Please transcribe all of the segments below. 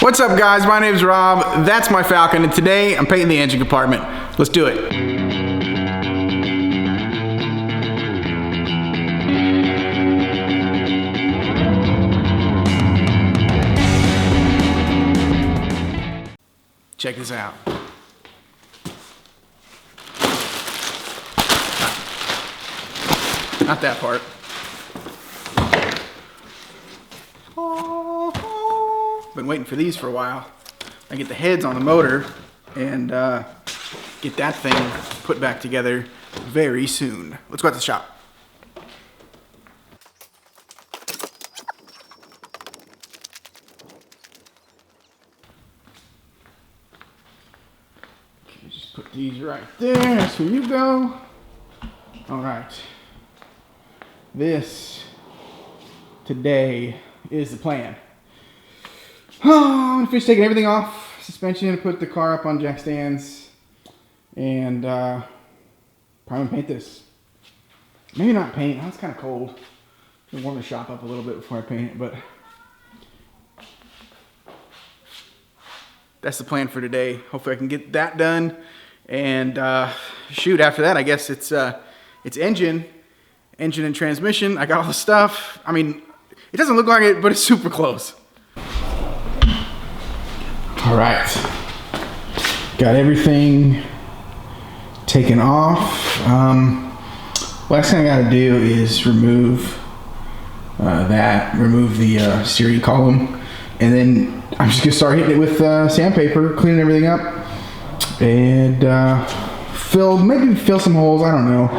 What's up guys, my name's Rob, that's my Falcon, and today I'm painting the engine compartment. Let's do it. Check this out. Not that part. Been waiting for these for a while. I get the heads on the motor and get that thing put back together very soon. Let's go out to the shop. Okay, just put these right there. That's where you go. All right. This today is the plan. I'm gonna finish taking everything off, suspension, put the car up on jack stands, and probably paint this. Maybe not paint, it's kind of cold. I'll warm the shop up a little bit before I paint it, but that's the plan for today. Hopefully I can get that done, and shoot, after that I guess it's engine and transmission. I got all the stuff. I mean, it doesn't look like it, but it's super close. All right, got everything taken off. Last thing I gotta do is remove remove the steering column, and then I'm just gonna start hitting it with sandpaper, cleaning everything up, and maybe fill some holes, I don't know,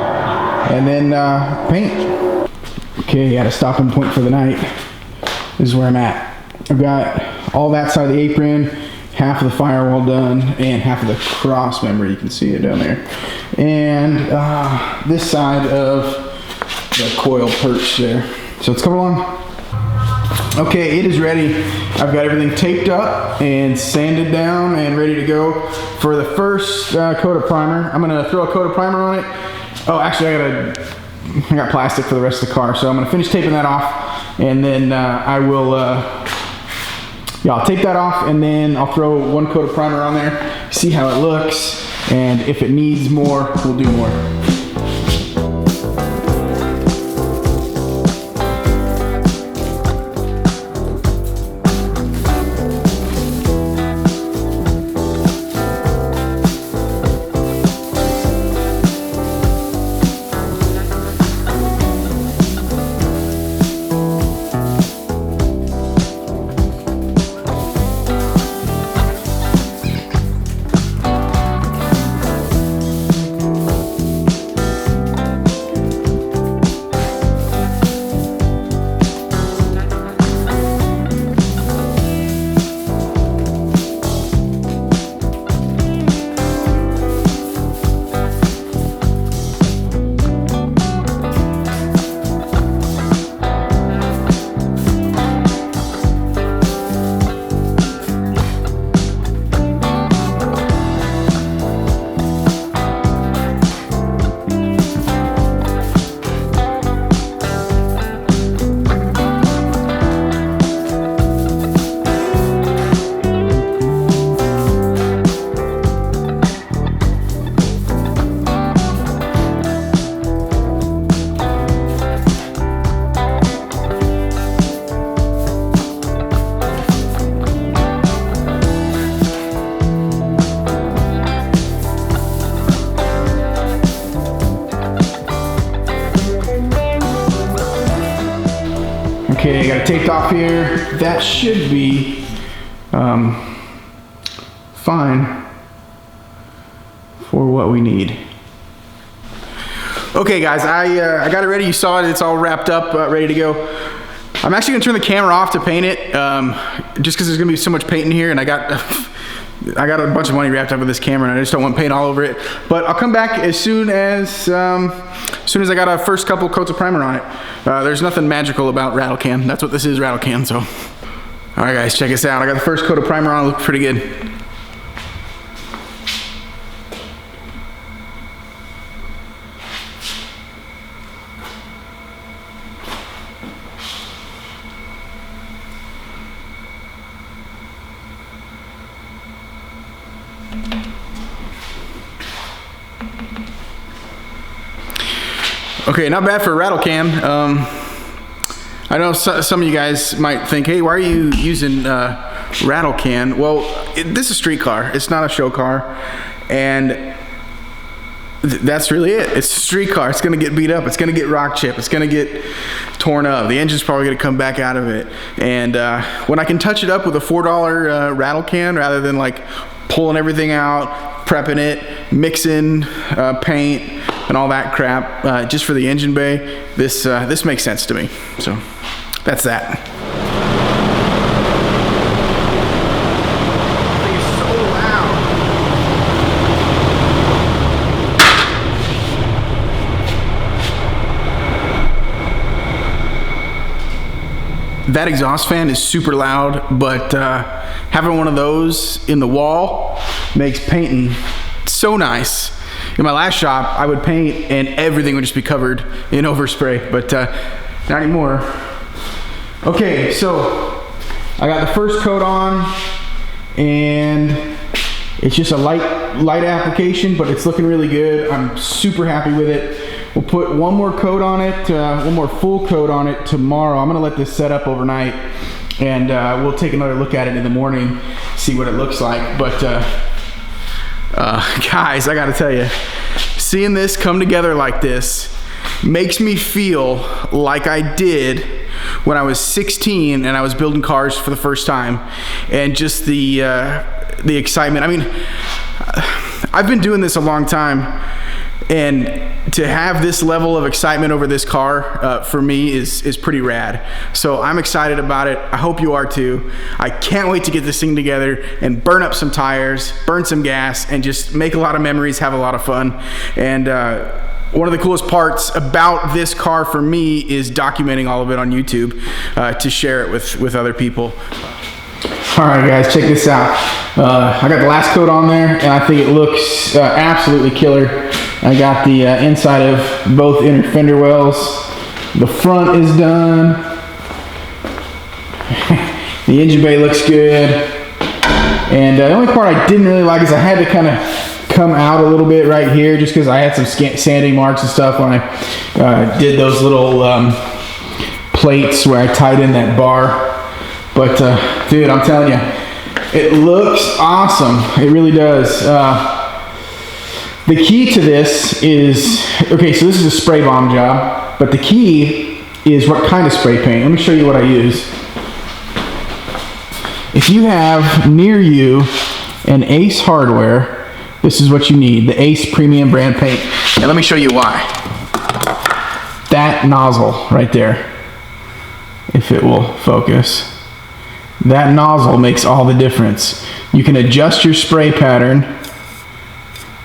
and then paint. Okay, got a stopping point for the night. This is where I'm at. I've got all that side of the apron, half of the firewall done, and half of the cross member. You can see it down there. And this side of the coil perch there. So let's come along. Okay, it is ready. I've got everything taped up and sanded down and ready to go for the first coat of primer. I'm gonna throw a coat of primer on it. Oh, actually I got plastic for the rest of the car, so I'm gonna finish taping that off, and then I will I'll tape that off, and then I'll throw one coat of primer on there, see how it looks, and if it needs more, we'll do more. Okay, I got it taped off here. That should be fine for what we need. Okay guys, I got it ready. You saw it, it's all wrapped up, ready to go. I'm actually gonna turn the camera off to paint it, just because there's gonna be so much paint in here, and I got a bunch of money wrapped up with this camera, and I just don't want paint all over it. But I'll come back as soon as I got a first couple coats of primer on it. There's nothing magical about rattle can. That's what this is, rattle can. So, all right, guys, check this out. I got the first coat of primer on. It looks pretty good. Okay, not bad for a rattle can. I know some of you guys might think, hey, why are you using rattle can? Well, this is a street car. It's not a show car. And that's really it. It's a street car. It's gonna get beat up. It's gonna get rock chipped. It's gonna get torn up. The engine's probably gonna come back out of it. And when I can touch it up with a $4 rattle can rather than like pulling everything out, prepping it, mixing paint and all that crap just for the engine bay, this makes sense to me. So that's that. That exhaust fan is super loud, but having one of those in the wall makes painting so nice. In my last shop, I would paint and everything would just be covered in overspray, but not anymore. Okay, so I got the first coat on, and it's just a light application, but it's looking really good. I'm super happy with it. We'll put one more coat on it, one more full coat on it tomorrow. I'm gonna let this set up overnight, and we'll take another look at it in the morning, see what it looks like. But guys, I gotta tell you, seeing this come together like this makes me feel like I did when I was 16 and I was building cars for the first time, and just the excitement. I mean, I've been doing this a long time, and to have this level of excitement over this car for me is pretty rad. So I'm excited about it. I hope you are too. I can't wait to get this thing together and burn up some tires, burn some gas, and just make a lot of memories, have a lot of fun. And one of the coolest parts about this car for me is documenting all of it on YouTube to share it with other people. All right, guys, check this out. I got the last coat on there, and I think it looks absolutely killer. I got the inside of both inner fender wells. The front is done. The engine bay looks good. And the only part I didn't really like is I had to kind of come out a little bit right here just because I had some sanding marks and stuff when I did those little plates where I tied in that bar. But dude, I'm telling you, it looks awesome. It really does. The key to this is, okay, so this is a spray bomb job, but the key is what kind of spray paint. Let me show you what I use. If you have near you an Ace Hardware, this is what you need, the Ace Premium brand paint. And let me show you why. That nozzle right there, if it will focus. That nozzle makes all the difference. You can adjust your spray pattern,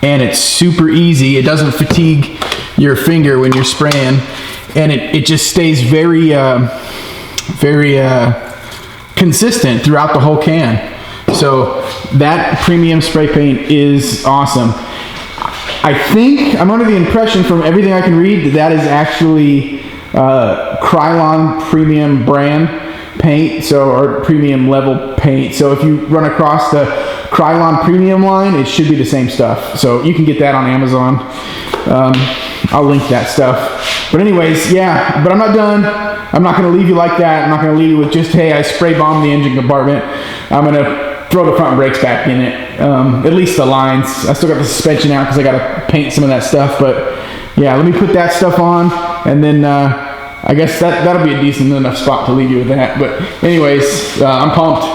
and it's super easy. It doesn't fatigue your finger when you're spraying, and it just stays very consistent throughout the whole can. So that premium spray paint is awesome. I think, I'm under the impression from everything I can read that is actually Krylon premium brand paint, so, or premium level paint. So if you run across the Krylon premium line, it should be the same stuff. So you can get that on Amazon. I'll link that stuff. But anyways, yeah, but I'm not done. I'm not gonna leave you like that. I'm not gonna leave you with just, hey, I spray bombed the engine compartment. I'm gonna throw the front brakes back in it. At least the lines. I still got the suspension out because I gotta paint some of that stuff. But yeah, let me put that stuff on, and then I guess that'll be a decent enough spot to leave you with that. But anyways, I'm pumped.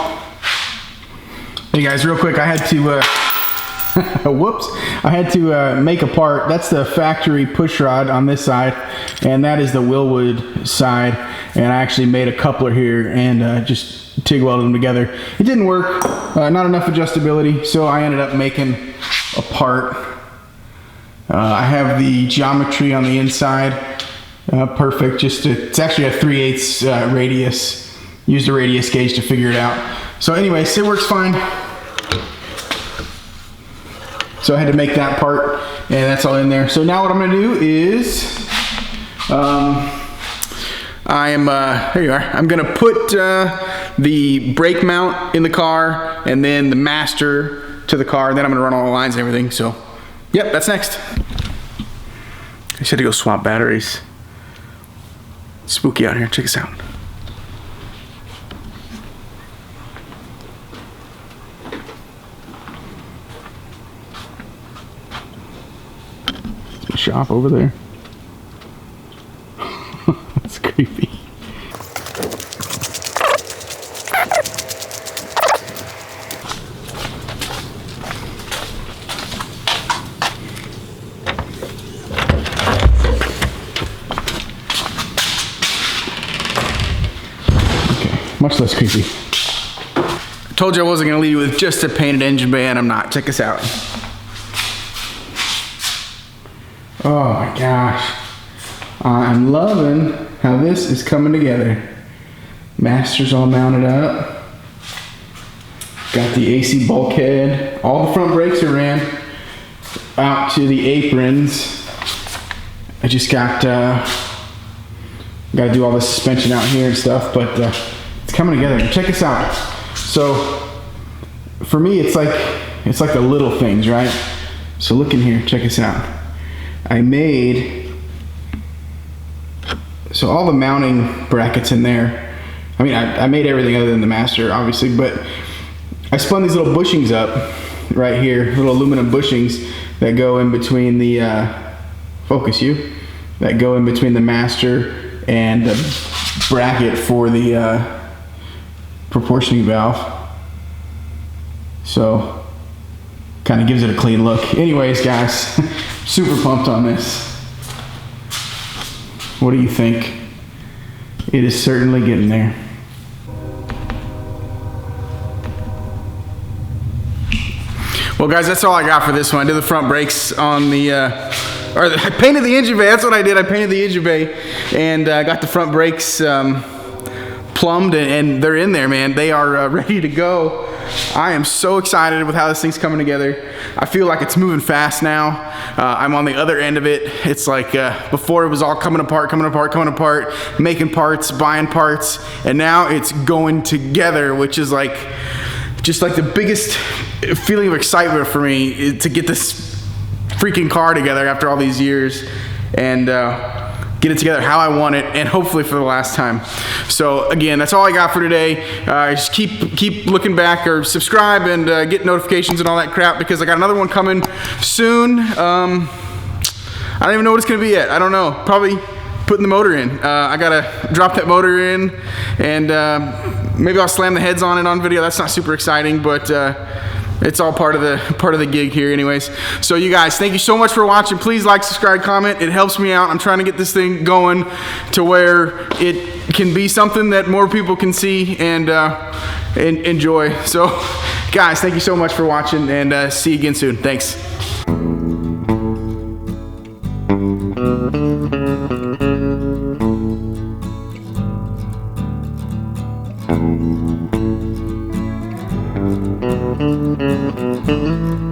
Hey guys, real quick, I had to, whoops, I had to make a part. That's the factory push rod on this side, and that is the Wilwood side. And I actually made a coupler here and just TIG welded them together. It didn't work, not enough adjustability, so I ended up making a part. I have the geometry on the inside. Perfect. It's actually a 3/8 radius. Used a radius gauge to figure it out. So anyways, it works fine. So I had to make that part, and that's all in there. So now what I'm gonna do is, here you are. I'm gonna put the brake mount in the car, and then the master to the car, and then I'm gonna run all the lines and everything. So, yep, that's next. I just had to go swap batteries. It's spooky out here. Check this out. Shop over there. That's creepy. Okay, much less creepy. I told you I wasn't gonna leave you with just a painted engine bay, and I'm not. Check this out. Oh my gosh. I'm loving how this is coming together. Master's all mounted up. Got the AC bulkhead. All the front brakes are ran out to the aprons. I just got to do all the suspension out here and stuff, but it's coming together. Check this out. So for me, it's like the little things, right? So look in here. Check this out. I made, so all the mounting brackets in there, I mean, I made everything other than the master, obviously, but I spun these little bushings up right here, little aluminum bushings that go in between the, that go in between the master and the bracket for the proportioning valve. So, kind of gives it a clean look. Anyways, guys, super pumped on this. What do you think? It is certainly getting there. Well, guys, that's all I got for this one. I did the front brakes on the, I painted the engine bay. That's what I did. I painted the engine bay and got the front brakes plumbed, and they're in there, man. They are ready to go. I am so excited with how this thing's coming together. I feel like it's moving fast now. I'm on the other end of it. It's like before it was all coming apart, making parts, buying parts, and now it's going together, which is like just like the biggest feeling of excitement for me to get this freaking car together after all these years and get it together how I want it, and hopefully for the last time. So again, that's all I got for today. Just keep looking back, or subscribe and get notifications and all that crap, because I got another one coming soon. I don't even know what it's gonna be yet. I don't know. Probably putting the motor in. I gotta drop that motor in, and maybe I'll slam the heads on it on video. That's not super exciting, but it's all part of the gig here anyways. So you guys, thank you so much for watching. Please like, subscribe, comment. It helps me out. I'm trying to get this thing going to where it can be something that more people can see and enjoy. So guys, thank you so much for watching, and see you again soon. Thanks. Thank you.